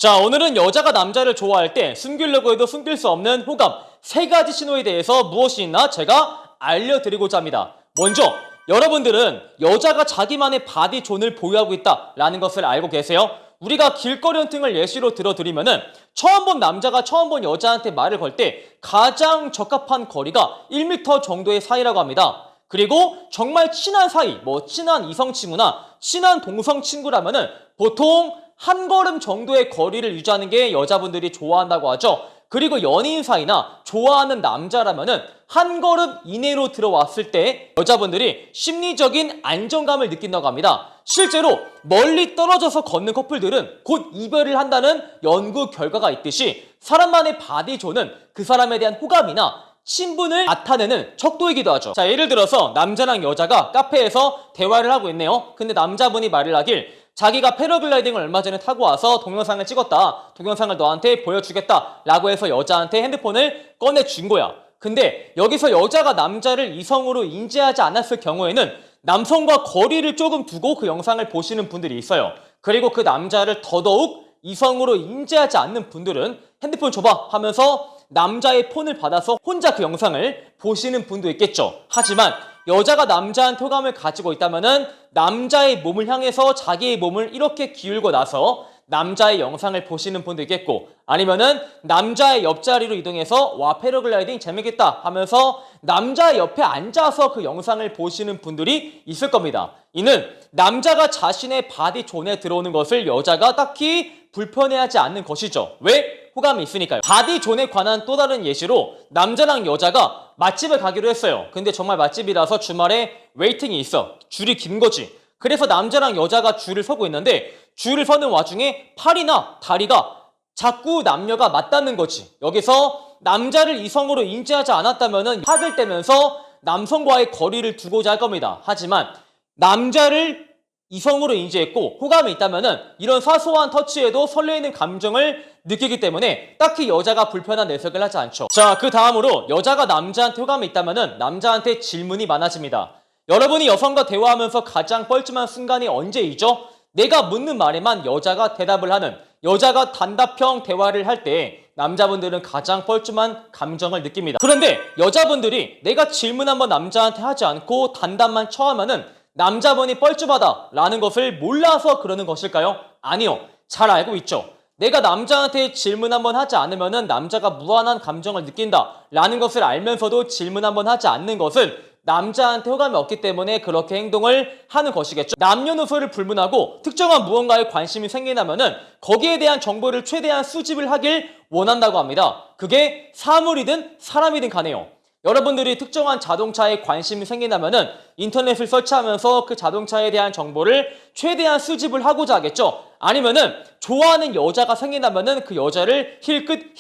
자, 오늘은 여자가 남자를 좋아할 때 숨기려고 해도 숨길 수 없는 호감 3가지 신호에 대해서 무엇이 있나 제가 알려드리고자 합니다. 먼저 여러분들은 여자가 자기만의 바디존을 보유하고 있다라는 것을 알고 계세요? 우리가 길거리 헌팅을 예시로 들어드리면은 처음 본 남자가 처음 본 여자한테 말을 걸 때 가장 적합한 거리가 1m 정도의 사이라고 합니다. 그리고 정말 친한 사이, 친한 이성 친구나 친한 동성 친구라면은 보통 한 걸음 정도의 거리를 유지하는 게 여자분들이 좋아한다고 하죠. 그리고 연인 사이나 좋아하는 남자라면은 한 걸음 이내로 들어왔을 때 여자분들이 심리적인 안정감을 느낀다고 합니다. 실제로 멀리 떨어져서 걷는 커플들은 곧 이별을 한다는 연구 결과가 있듯이 사람만의 바디존은 그 사람에 대한 호감이나 친분을 나타내는 척도이기도 하죠. 자, 예를 들어서 남자랑 여자가 카페에서 대화를 하고 있네요. 근데 남자분이 말을 하길 자기가 패러글라이딩을 얼마 전에 타고 와서 동영상을 찍었다. 동영상을 너한테 보여주겠다. 라고 해서 여자한테 핸드폰을 꺼내준 거야. 근데 여기서 여자가 남자를 이성으로 인지하지 않았을 경우에는 남성과 거리를 조금 두고 그 영상을 보시는 분들이 있어요. 그리고 그 남자를 더더욱 이성으로 인지하지 않는 분들은 핸드폰 줘봐 하면서 남자의 폰을 받아서 혼자 그 영상을 보시는 분도 있겠죠. 하지만 여자가 남자한테 호감을 가지고 있다면은 남자의 몸을 향해서 자기의 몸을 이렇게 기울고 나서 남자의 영상을 보시는 분도 있겠고, 아니면은 남자의 옆자리로 이동해서 와 패러글라이딩 재밌겠다 하면서 남자의 옆에 앉아서 그 영상을 보시는 분들이 있을 겁니다. 이는 남자가 자신의 바디존에 들어오는 것을 여자가 딱히 불편해하지 않는 것이죠. 왜? 호감이 있으니까요. 바디존에 관한 또 다른 예시로 남자랑 여자가 맛집을 가기로 했어요. 근데 정말 맛집이라서 주말에 웨이팅이 있어. 줄이 긴 거지. 그래서 남자랑 여자가 줄을 서고 있는데 줄을 서는 와중에 팔이나 다리가 자꾸 남녀가 맞닿는 거지. 여기서 남자를 이성으로 인지하지 않았다면 학을 떼면서 남성과의 거리를 두고자 할 겁니다. 하지만 남자를 이성으로 인지했고 호감이 있다면 이런 사소한 터치에도 설레이는 감정을 느끼기 때문에 딱히 여자가 불편한 내색을 하지 않죠. 자, 그 다음으로 여자가 남자한테 호감이 있다면 남자한테 질문이 많아집니다. 여러분이 여성과 대화하면서 가장 뻘쭘한 순간이 언제이죠? 내가 묻는 말에만 여자가 대답을 하는, 여자가 단답형 대화를 할 때 남자분들은 가장 뻘쭘한 감정을 느낍니다. 그런데 여자분들이 내가 질문 한번 남자한테 하지 않고 단답만 처하면은 남자분이 뻘쭘하다라는 것을 몰라서 그러는 것일까요? 아니요. 잘 알고 있죠. 내가 남자한테 질문 한번 하지 않으면은 남자가 무한한 감정을 느낀다라는 것을 알면서도 질문 한번 하지 않는 것은 남자한테 호감이 없기 때문에 그렇게 행동을 하는 것이겠죠. 남녀노소를 불문하고 특정한 무언가에 관심이 생기냐면은 거기에 대한 정보를 최대한 수집을 하길 원한다고 합니다. 그게 사물이든 사람이든 간에요. 여러분들이 특정한 자동차에 관심이 생긴다면은 인터넷을 설치하면서 그 자동차에 대한 정보를 최대한 수집을 하고자 하겠죠. 아니면은 좋아하는 여자가 생긴다면은 그 여자를 힐끗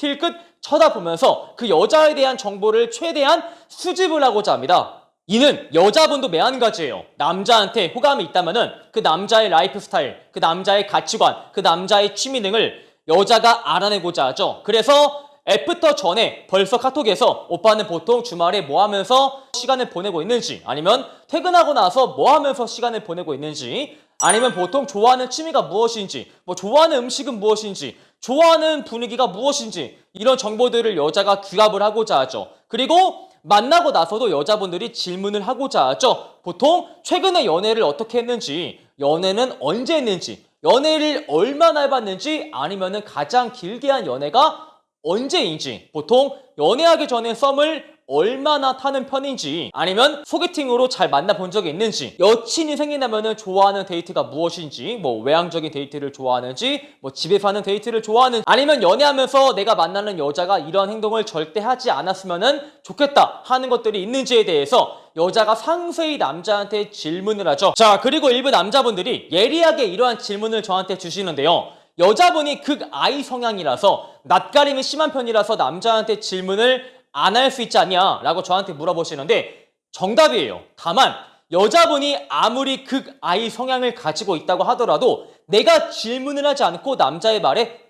쳐다보면서 그 여자에 대한 정보를 최대한 수집을 하고자 합니다. 이는 여자분도 매한가지예요. 남자한테 호감이 있다면은 그 남자의 라이프 스타일, 그 남자의 가치관, 그 남자의 취미 등을 여자가 알아내고자 하죠. 그래서 애프터 전에 벌써 카톡에서 오빠는 보통 주말에 뭐 하면서 시간을 보내고 있는지, 아니면 퇴근하고 나서 뭐 하면서 시간을 보내고 있는지, 아니면 보통 좋아하는 취미가 무엇인지, 좋아하는 음식은 무엇인지, 좋아하는 분위기가 무엇인지 이런 정보들을 여자가 귀합을 하고자 하죠. 그리고 만나고 나서도 여자분들이 질문을 하고자 하죠. 보통 최근에 연애를 어떻게 했는지, 연애는 언제 했는지, 연애를 얼마나 해봤는지, 아니면은 가장 길게 한 연애가 언제인지, 보통 연애하기 전에 썸을 얼마나 타는 편인지, 아니면 소개팅으로 잘 만나본 적이 있는지, 여친이 생긴다면 좋아하는 데이트가 무엇인지, 외향적인 데이트를 좋아하는지, 집에서 하는 데이트를 좋아하는지, 아니면 연애하면서 내가 만나는 여자가 이런 행동을 절대 하지 않았으면 좋겠다 하는 것들이 있는지에 대해서 여자가 상세히 남자한테 질문을 하죠. 자, 그리고 일부 남자분들이 예리하게 이러한 질문을 저한테 주시는데요. 여자분이 극 I 성향이라서 낯가림이 심한 편이라서 남자한테 질문을 안 할 수 있지 않냐 라고 저한테 물어보시는데 정답이에요. 다만 여자분이 아무리 극 I 성향을 가지고 있다고 하더라도 내가 질문을 하지 않고 남자의 말에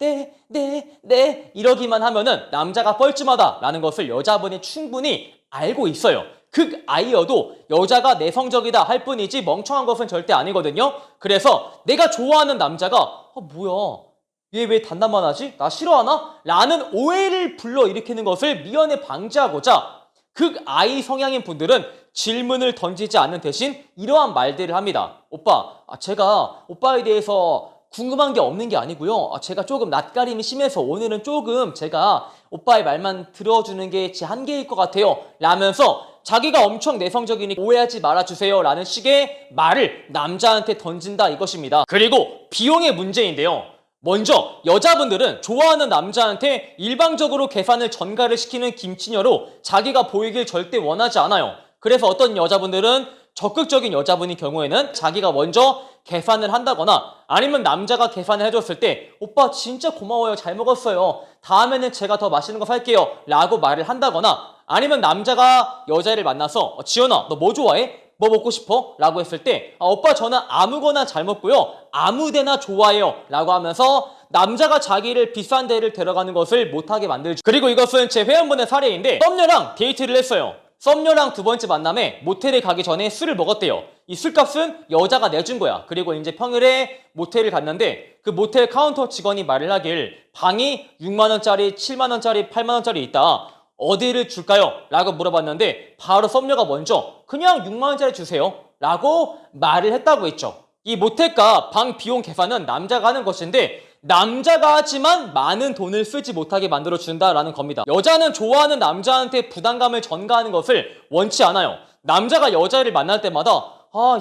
네 이러기만 하면은 남자가 뻘쭘하다라는 것을 여자분이 충분히 알고 있어요. 극 I여도 여자가 내성적이다 할 뿐이지 멍청한 것은 절대 아니거든요. 그래서 내가 좋아하는 남자가 뭐야 얘 왜 단답만 하지? 나 싫어하나? 라는 오해를 불러일으키는 것을 미연에 방지하고자 극I 성향인 분들은 질문을 던지지 않는 대신 이러한 말들을 합니다. 오빠, 제가 오빠에 대해서 궁금한 게 없는 게 아니고요. 제가 조금 낯가림이 심해서 오늘은 조금 제가 오빠의 말만 들어주는 게 제 한계일 것 같아요. 라면서 자기가 엄청 내성적이니 오해하지 말아주세요. 라는 식의 말을 남자한테 던진다 이것입니다. 그리고 비용의 문제인데요. 먼저 여자분들은 좋아하는 남자한테 일방적으로 계산을 전가를 시키는 김치녀로 자기가 보이길 절대 원하지 않아요. 그래서 어떤 여자분들은 적극적인 여자분인 경우에는 자기가 먼저 계산을 한다거나 아니면 남자가 계산을 해줬을 때 오빠 진짜 고마워요. 잘 먹었어요. 다음에는 제가 더 맛있는 거 살게요. 라고 말을 한다거나 아니면 남자가 여자를 만나서 지연아 너 뭐 좋아해? 뭐 먹고 싶어? 라고 했을 때 오빠 저는 아무거나 잘 먹고요. 아무데나 좋아해요. 라고 하면서 남자가 자기를 비싼 데를 데려가는 것을 못하게 만들죠. 그리고 이것은 제 회원분의 사례인데 썸녀랑 데이트를 했어요. 썸녀랑 두 번째 만남에 모텔에 가기 전에 술을 먹었대요. 이 술값은 여자가 내준 거야. 그리고 이제 평일에 모텔을 갔는데 그 모텔 카운터 직원이 말을 하길 방이 6만원짜리, 7만원짜리, 8만원짜리 있다. 어디를 줄까요? 라고 물어봤는데 바로 썸녀가 먼저 그냥 6만원짜리 주세요. 라고 말을 했다고 했죠. 이 모텔값 방 비용 계산은 남자가 하는 것인데 남자가 하지만 많은 돈을 쓰지 못하게 만들어준다라는 겁니다. 여자는 좋아하는 남자한테 부담감을 전가하는 것을 원치 않아요. 남자가 여자를 만날 때마다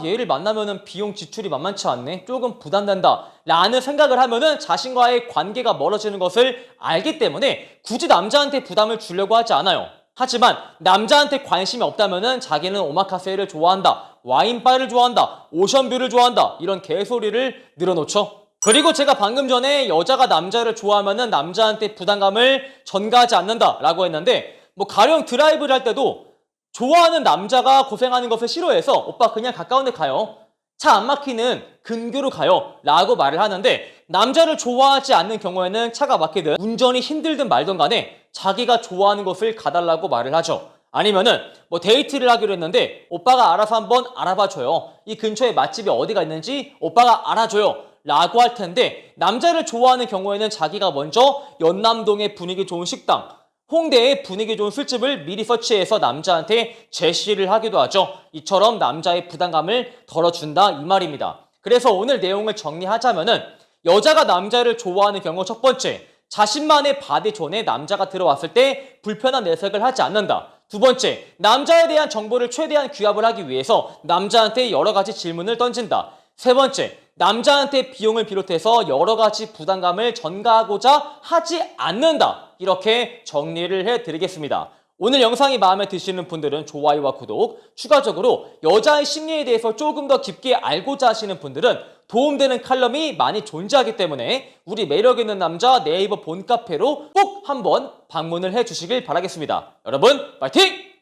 얘를 만나면은 비용 지출이 만만치 않네. 조금 부담된다. 라는 생각을 하면은 자신과의 관계가 멀어지는 것을 알기 때문에 굳이 남자한테 부담을 주려고 하지 않아요. 하지만 남자한테 관심이 없다면은 자기는 오마카세를 좋아한다. 와인바를 좋아한다. 오션뷰를 좋아한다. 이런 개소리를 늘어놓죠. 그리고 제가 방금 전에 여자가 남자를 좋아하면은 남자한테 부담감을 전가하지 않는다라고 했는데 가령 드라이브를 할 때도 좋아하는 남자가 고생하는 것을 싫어해서 오빠 그냥 가까운 데 가요. 차 안 막히는 근교로 가요. 라고 말을 하는데 남자를 좋아하지 않는 경우에는 차가 막히든 운전이 힘들든 말든 간에 자기가 좋아하는 것을 가달라고 말을 하죠. 아니면은 데이트를 하기로 했는데 오빠가 알아서 한번 알아봐줘요. 이 근처에 맛집이 어디가 있는지 오빠가 알아줘요. 라고 할 텐데 남자를 좋아하는 경우에는 자기가 먼저 연남동의 분위기 좋은 식당, 홍대의 분위기 좋은 술집을 미리 서치해서 남자한테 제시를 하기도 하죠. 이처럼 남자의 부담감을 덜어준다 이 말입니다. 그래서 오늘 내용을 정리하자면은 여자가 남자를 좋아하는 경우 첫 번째, 자신만의 바디존에 남자가 들어왔을 때 불편한 내색을 하지 않는다. 두 번째, 남자에 대한 정보를 최대한 귀합을 하기 위해서 남자한테 여러 가지 질문을 던진다. 세 번째, 남자한테 비용을 비롯해서 여러 가지 부담감을 전가하고자 하지 않는다. 이렇게 정리를 해드리겠습니다. 오늘 영상이 마음에 드시는 분들은 좋아요와 구독, 추가적으로 여자의 심리에 대해서 조금 더 깊게 알고자 하시는 분들은 도움되는 칼럼이 많이 존재하기 때문에 우리 매력있는 남자 네이버 본카페로 꼭 한번 방문을 해주시길 바라겠습니다. 여러분 파이팅!